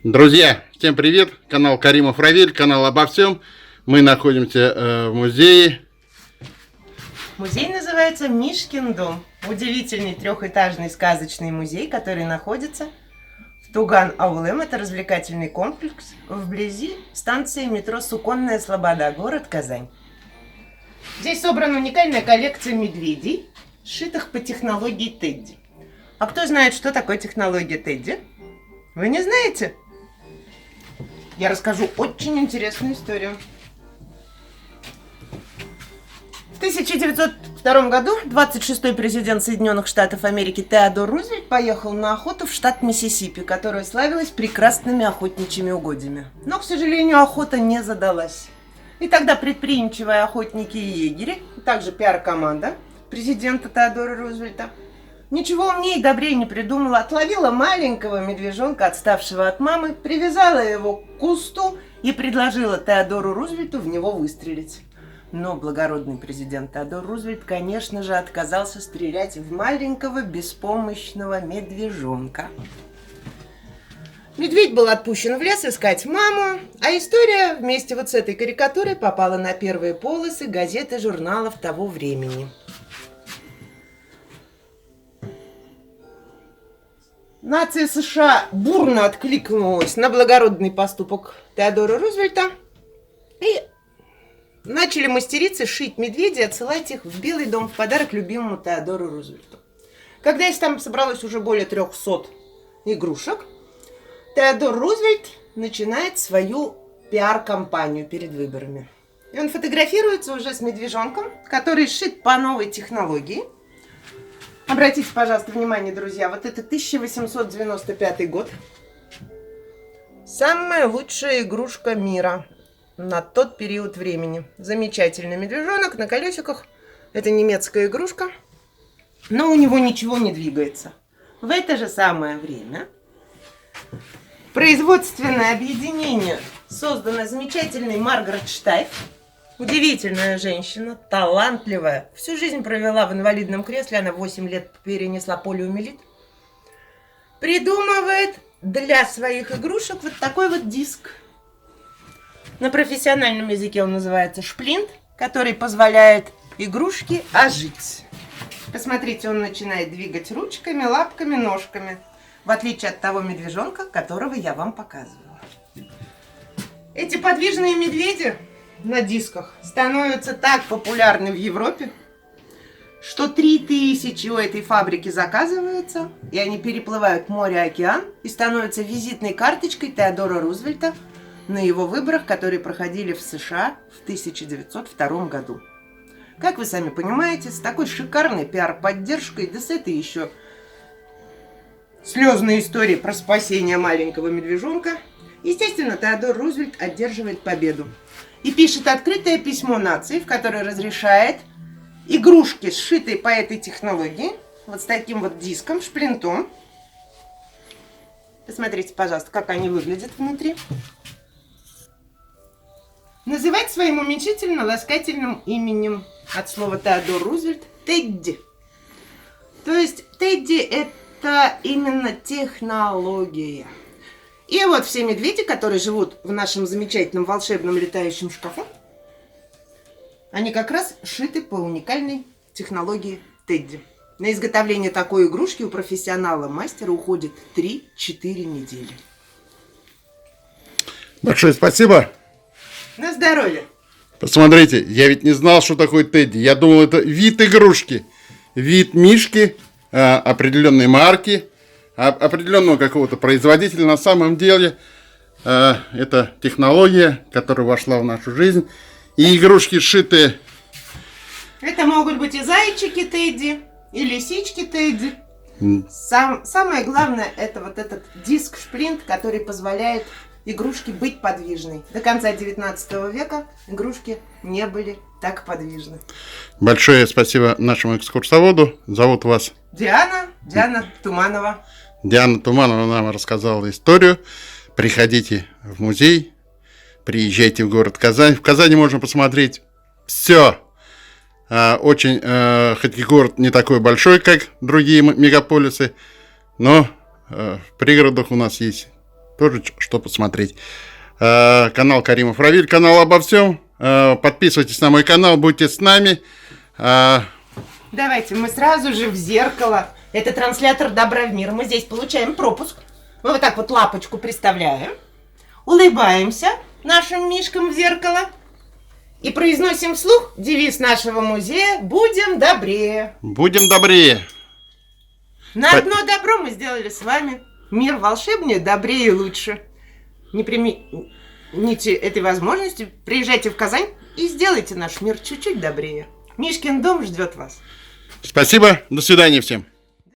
Друзья, всем привет! Канал Каримов Равиль, канал обо всем. Мы находимся в музее. Музей называется Мишкин дом. Удивительный трехэтажный сказочный музей, который находится в Туган-Аулым. Это развлекательный комплекс вблизи станции метро Суконная Слобода, город Казань. Здесь собрана уникальная коллекция медведей, сшитых по технологии Тедди. А кто знает, что такое технология Тедди? Вы не знаете? Я расскажу очень интересную историю. В 1902 году 26-й президент Соединенных Штатов Америки Теодор Рузвельт поехал на охоту в штат Миссисипи, которая славилась прекрасными охотничьими угодьями. Но, к сожалению, охота не задалась. И тогда предприимчивые охотники и егери, а также пиар-команда президента Теодора Рузвельта, ничего умнее и добрее не придумала. Отловила маленького медвежонка, отставшего от мамы, привязала его к кусту и предложила Теодору Рузвельту в него выстрелить. Но благородный президент Теодор Рузвельт, конечно же, отказался стрелять в маленького беспомощного медвежонка. Медведь был отпущен в лес искать маму, а история вместе вот с этой карикатурой попала на первые полосы газет и журналов того времени. Нация США бурно откликнулась на благородный поступок Теодора Рузвельта и начали мастерицы шить медведей и отсылать их в Белый дом в подарок любимому Теодору Рузвельту. Когда их там собралось уже более 300 игрушек, Теодор Рузвельт начинает свою пиар-кампанию перед выборами. И он фотографируется уже с медвежонком, который сшит по новой технологии. Обратите, пожалуйста, внимание, друзья, вот это 1895 год. Самая лучшая игрушка мира на тот период времени. Замечательный медвежонок на колесиках. Это немецкая игрушка, но у него ничего не двигается. В это же самое время производственное объединение создано замечательной Маргарет Штайф. Удивительная женщина, талантливая. Всю жизнь провела в инвалидном кресле, она 8 лет перенесла полиомиелит. Придумывает для своих игрушек вот такой вот диск. На профессиональном языке он называется шплинт, который позволяет игрушке ожить. Посмотрите, он начинает двигать ручками, лапками, ножками, в отличие от того медвежонка, которого я вам показывала. Эти подвижные медведи на дисках становятся так популярны в Европе, что 3000 у этой фабрики заказывается, и они переплывают море и океан и становятся визитной карточкой Теодора Рузвельта на его выборах, которые проходили в США в 1902 году. Как вы сами понимаете, с такой шикарной пиар-поддержкой, да с этой еще слезной историей про спасение маленького медвежонка, естественно, Теодор Рузвельт одерживает победу. И пишет открытое письмо нации, в которое разрешает игрушки, сшитые по этой технологии, вот с таким вот диском, шплинтом. Посмотрите, пожалуйста, как они выглядят внутри. Называть своим уменьшительно-ласкательным именем от слова Теодор Рузвельт Тедди. То есть Тедди — это именно технология. И вот все медведи, которые живут в нашем замечательном волшебном летающем шкафу, они как раз шиты по уникальной технологии Тедди. На изготовление такой игрушки у профессионала-мастера уходит 3-4 недели. Большое спасибо. На здоровье. Посмотрите, я ведь не знал, что такое Тедди. Я думал, это вид игрушки, вид мишки, определенной марки, определенного какого-то производителя. На самом деле это технология, которая вошла в нашу жизнь. И игрушки сшитые. Это могут быть и зайчики Тедди, и лисички Тедди. Самое главное — это вот этот диск-шплинт, который позволяет игрушке быть подвижной. До конца 19 века игрушки не были так подвижны. Большое спасибо нашему экскурсоводу. Зовут вас? Диана Туманова. Диана Туманова нам рассказала историю. Приходите в музей, приезжайте в город Казань. В Казани можно посмотреть все. Очень, хоть и город не такой большой, как другие мегаполисы, но в пригородах у нас есть тоже что посмотреть. Канал Каримов Равиль, канал обо всем. Подписывайтесь на мой канал, будьте с нами. Давайте мы сразу же в зеркало. Это транслятор добра в мир. Мы здесь получаем пропуск. Мы вот так вот лапочку приставляем. Улыбаемся нашим мишкам в зеркало. И произносим вслух девиз нашего музея «Будем добрее». Будем добрее. На одно добро мы сделали с вами. Мир волшебнее, добрее и лучше. Не примените этой возможности, приезжайте в Казань и сделайте наш мир чуть-чуть добрее. Мишкин дом ждет вас. Спасибо, до свидания всем.